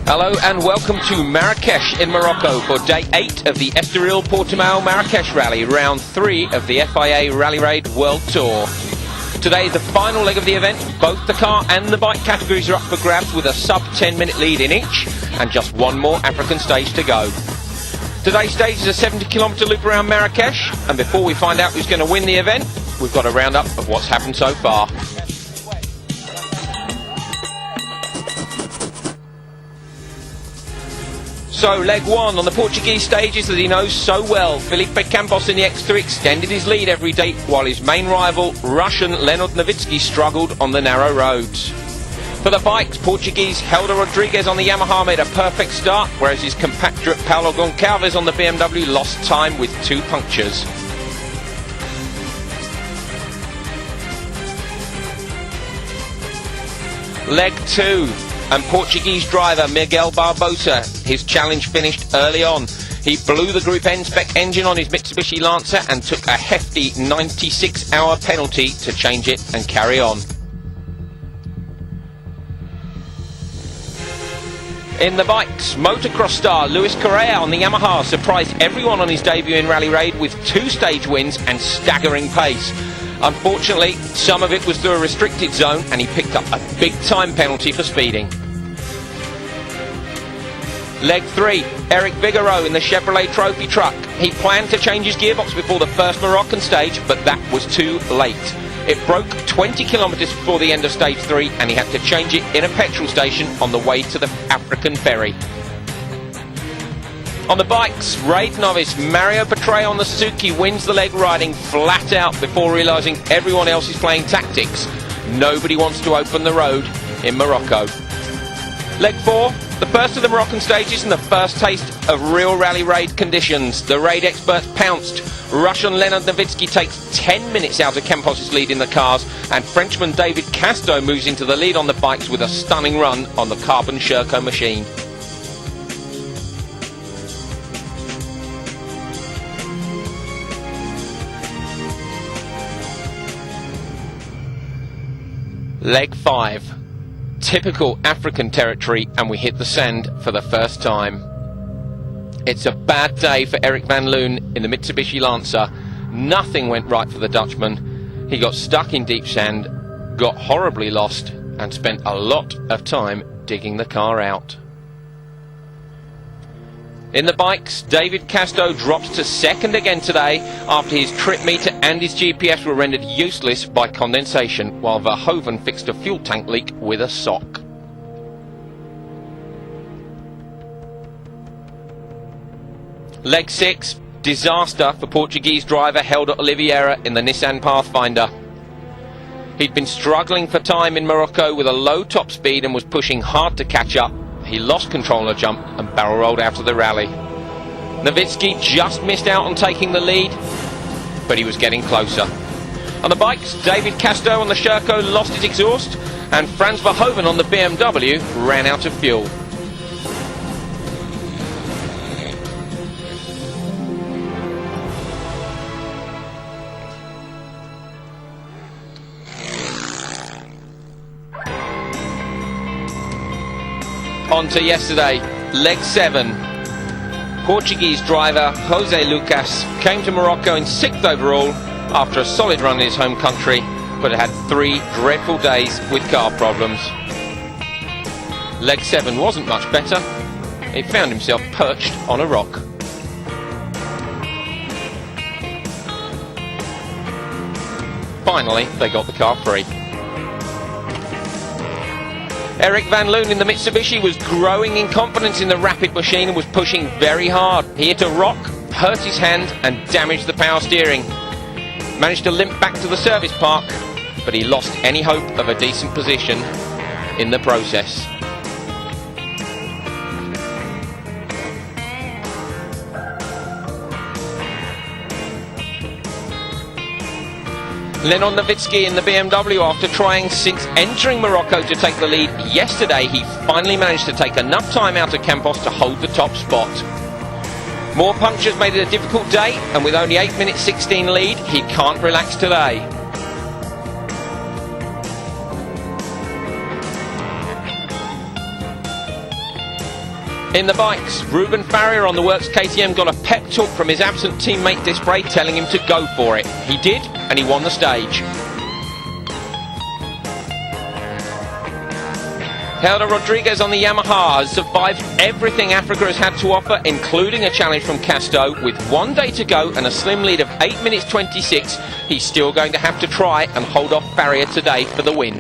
Hello and welcome to Marrakesh in Morocco for day 8 of the Estoril Portimão Marraquexe Rally, round 3 of the FIA Rally Raid World Tour. Today is the final leg of the event. Both the car and the bike categories are up for grabs with a sub 10-minute lead in each and just one more African stage to go. Today's stage is a 70-kilometre loop around Marrakesh, and before we find out who's going to win the event, we've got a roundup of what's happened so far. So, leg 1 on the Portuguese stages that he knows so well. Felipe Campos in the X3 extended his lead every day, while his main rival, Russian Leonard Novitsky, struggled on the narrow roads. For the bikes, Portuguese Helder Rodriguez on the Yamaha made a perfect start, whereas his compatriot Paulo Goncalves on the BMW lost time with 2 punctures. Leg 2. And Portuguese driver Miguel Barbosa, his challenge finished early on. He blew the Group N spec engine on his Mitsubishi Lancer and took a hefty 96-hour penalty to change it and carry on. In the bikes, motocross star Luis Correa on the Yamaha surprised everyone on his debut in Rally Raid with 2 stage wins and staggering pace. Unfortunately, some of it was through a restricted zone and he picked up a big time penalty for speeding. Leg 3, Eric Vigouroux in the Chevrolet Trophy truck. He planned to change his gearbox before the first Moroccan stage, but that was too late. It broke 20 kilometres before the end of stage 3 and he had to change it in a petrol station on the way to the African ferry. On the bikes, raid novice Mario Petre on the Suzuki wins the leg riding flat out before realising everyone else is playing tactics. Nobody wants to open the road in Morocco. Leg 4, the first of the Moroccan stages and the first taste of real rally raid conditions. The raid experts pounced. Russian Leonard Novitsky takes 10 minutes out of Campos' lead in the cars, and Frenchman David Casto moves into the lead on the bikes with a stunning run on the carbon Sherco machine. Leg 5. Typical African territory, and we hit the sand for the first time. It's a bad day for Eric van Loon in the Mitsubishi Lancer. Nothing went right for the Dutchman. He got stuck in deep sand, got horribly lost, and spent a lot of time digging the car out. In the bikes, David Casto drops to second again today after his trip meter and his GPS were rendered useless by condensation, while Verhoeven fixed a fuel tank leak with a sock. Leg 6, disaster for Portuguese driver Helder Oliveira in the Nissan Pathfinder. He'd been struggling for time in Morocco with a low top speed and was pushing hard to catch up. He lost control on a jump and barrel rolled out of the rally. Novitsky just missed out on taking the lead, but he was getting closer. On the bikes, David Casto on the Sherco lost his exhaust, and Frans Verhoeven on the BMW ran out of fuel. On to yesterday, leg 7. Portuguese driver Jose Lucas came to Morocco in 6th overall after a solid run in his home country, but had 3 dreadful days with car problems. Leg 7 wasn't much better. He found himself perched on a rock. Finally, they got the car free. Eric van Loon in the Mitsubishi was growing in confidence in the rapid machine and was pushing very hard. He hit a rock, hurt his hand and damaged the power steering. Managed to limp back to the service park, but he lost any hope of a decent position in the process. Leonard Novitsky in the BMW, after trying since entering Morocco to take the lead yesterday, he finally managed to take enough time out of Campos to hold the top spot. More punctures made it a difficult day, and with only 8 minutes 16 lead, he can't relax today. In the bikes, Ruben Farrier on the Works KTM got a pep talk from his absent teammate Disbray telling him to go for it. He did, and he won the stage. Helder Rodriguez on the Yamaha has survived everything Africa has had to offer, including a challenge from Casto. With 1 day to go and a slim lead of 8 minutes 26, he's still going to have to try and hold off Farrier today for the win.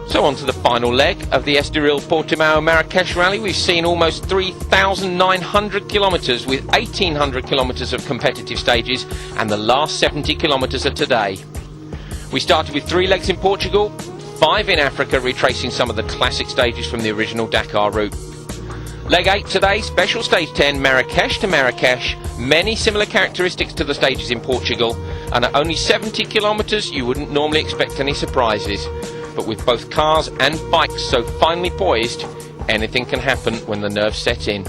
So on to the final leg of the Estoril Portimão Marraquexe rally. We've seen almost 3,900 kilometres with 1,800 kilometres of competitive stages, and the last 70 kilometres are today. We started with 3 legs in Portugal, 5 in Africa, retracing some of the classic stages from the original Dakar route. Leg 8 today, special stage 10, Marrakesh to Marrakesh. Many similar characteristics to the stages in Portugal, and at only 70 kilometres you wouldn't normally expect any surprises. But with both cars and bikes so finely poised, anything can happen when the nerves set in.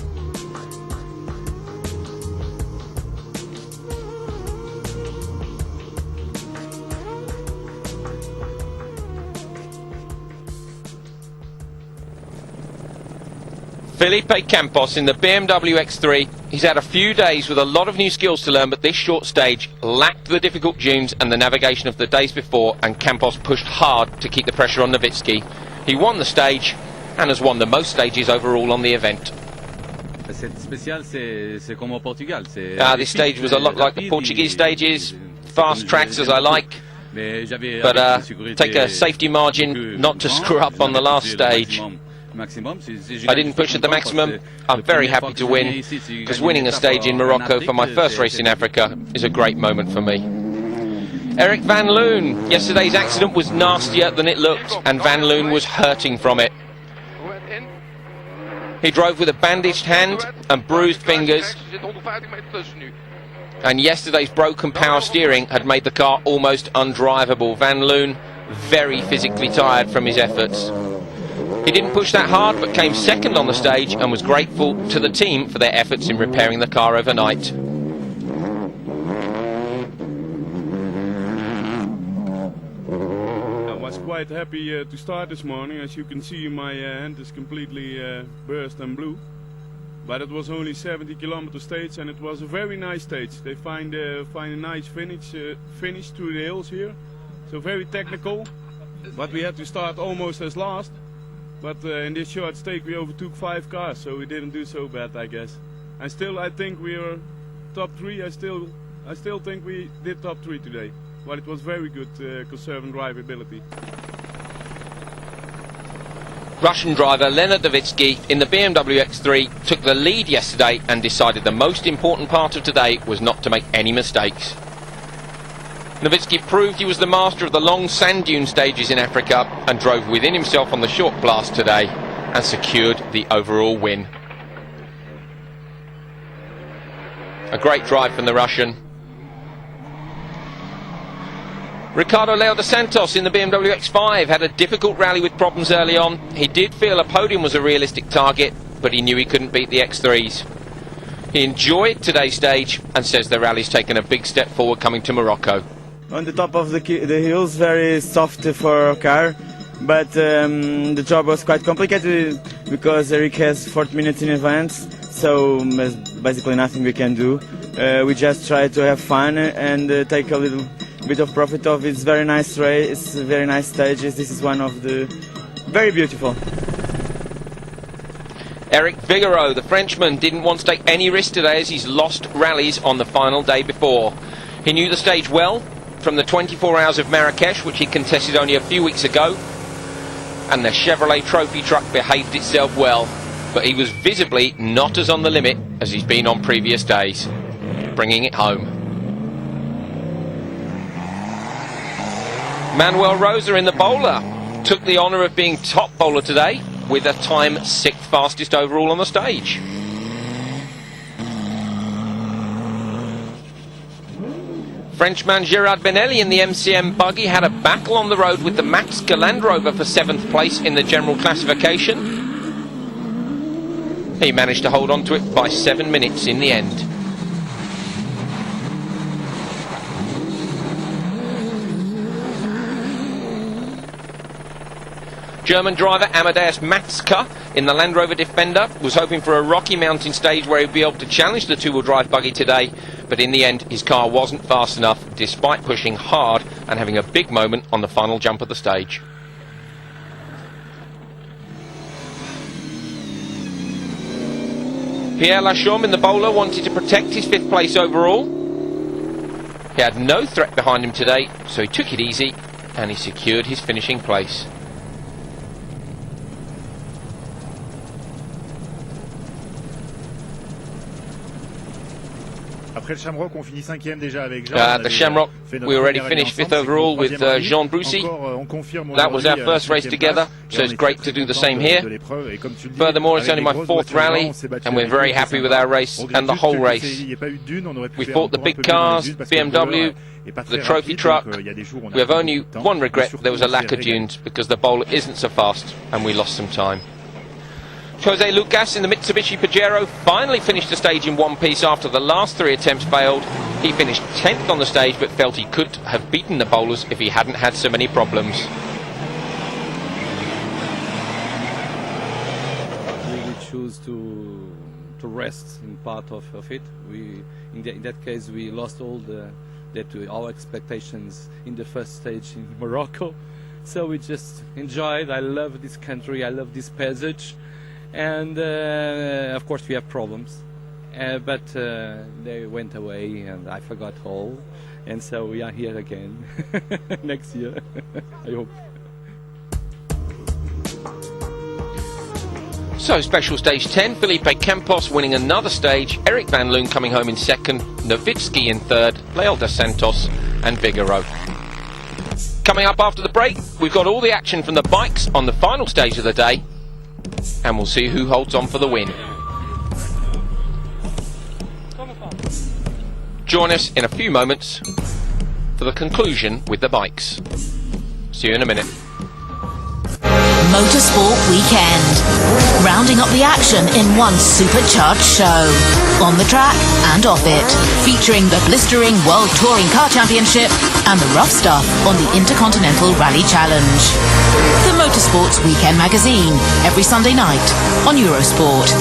Felipe Campos in the BMW X3. He's had a few days with a lot of new skills to learn, but this short stage lacked the difficult dunes and the navigation of the days before, and Campos pushed hard to keep the pressure on Novitsky. He won the stage and has won the most stages overall on the event. This stage was a lot like the Portuguese stages, fast tracks as I like, but take a safety margin not to screw up on the last stage. I didn't push at the maximum. I'm very happy to win, because winning a stage in Morocco for my first race in Africa is a great moment for me. Eric van Loon. Yesterday's accident was nastier than it looked, and van Loon was hurting from it. He drove with a bandaged hand and bruised fingers, and yesterday's broken power steering had made the car almost undrivable. Van Loon very physically tired from his efforts. He didn't push that hard, but came second on the stage and was grateful to the team for their efforts in repairing the car overnight. I was quite happy to start this morning. As you can see, my hand is completely burst and blue. But it was only 70 kilometer stage, and it was a very nice stage. They find a nice finish through the hills here. So very technical, but we had to start almost as last. But in this short stake we overtook 5 cars, so we didn't do so bad, I guess. And still I think we are top 3. I still think we did top 3 today. But it was very good conserving drivability. Russian driver Leonard Novitsky in the BMW X3 took the lead yesterday and decided the most important part of today was not to make any mistakes. Novitsky proved he was the master of the long sand dune stages in Africa and drove within himself on the short blast today and secured the overall win. A great drive from the Russian. Ricardo Leo dos Santos in the BMW X5 had a difficult rally with problems early on. He did feel a podium was a realistic target, but he knew he couldn't beat the X3s. He enjoyed today's stage and says the rally's taken a big step forward coming to Morocco. On the top of the hills, very soft for a car, but the job was quite complicated because Eric has 40 minutes in advance, so there's basically nothing we can do. We just try to have fun and take a little bit of profit of its very nice race, very nice stages. This is one of the very beautiful. Eric Vigereau, the Frenchman, didn't want to take any risk today as he's lost rallies on the final day before. He knew the stage well from the 24 hours of Marrakesh, which he contested only a few weeks ago, and the Chevrolet trophy truck behaved itself well, but he was visibly not as on the limit as he's been on previous days, bringing it home. Manuel Rosa in the bowler took the honour of being top bowler today with a time 6th fastest overall on the stage. Frenchman Gerard Benelli in the MCM buggy had a battle on the road with the Max Land Rover for 7th place in the general classification. He managed to hold on to it by 7 minutes in the end. German driver Amadeus Matska in the Land Rover Defender was hoping for a rocky mountain stage where he'd be able to challenge the two-wheel drive buggy today, but in the end his car wasn't fast enough despite pushing hard and having a big moment on the final jump of the stage. Pierre Lachaume in the bowler wanted to protect his 5th place overall. He had no threat behind him today, so he took it easy and he secured his finishing place. The Shamrock, we already finished 5th overall with Jean Broussy. That was our first race together, so it's great to do the same here. Furthermore, it's only my 4th rally, and we're very happy with our race and the whole race. We fought the big cars, BMW, the trophy truck. We have only one regret: there was a lack of dunes because the bowler isn't so fast, and we lost some time. Jose Lucas in the Mitsubishi Pajero finally finished the stage in one piece after the last 3 attempts failed. He finished 10th on the stage but felt he could have beaten the bowlers if he hadn't had so many problems. We choose to rest in part of it. In that case we lost all our expectations in the first stage in Morocco. So we just enjoyed. I love this country, I love this passage. And of course we have problems, but they went away and I forgot all, and so we are here again next year. I hope. So special stage 10, Felipe Campos winning another stage, Eric Van Loon coming home in 2nd, Novitsky in 3rd, Leal dos Santos and Figaro. Coming up after the break, we've got all the action from the bikes on the final stage of the day, and we'll see who holds on for the win. Join us in a few moments for the conclusion with the bikes. See you in a minute. Motorsport Weekend. Rounding up the action in one supercharged show. On the track and off it. Featuring the blistering World Touring Car Championship and the rough stuff on the Intercontinental Rally Challenge. The Motorsports Weekend magazine. Every Sunday night on Eurosport.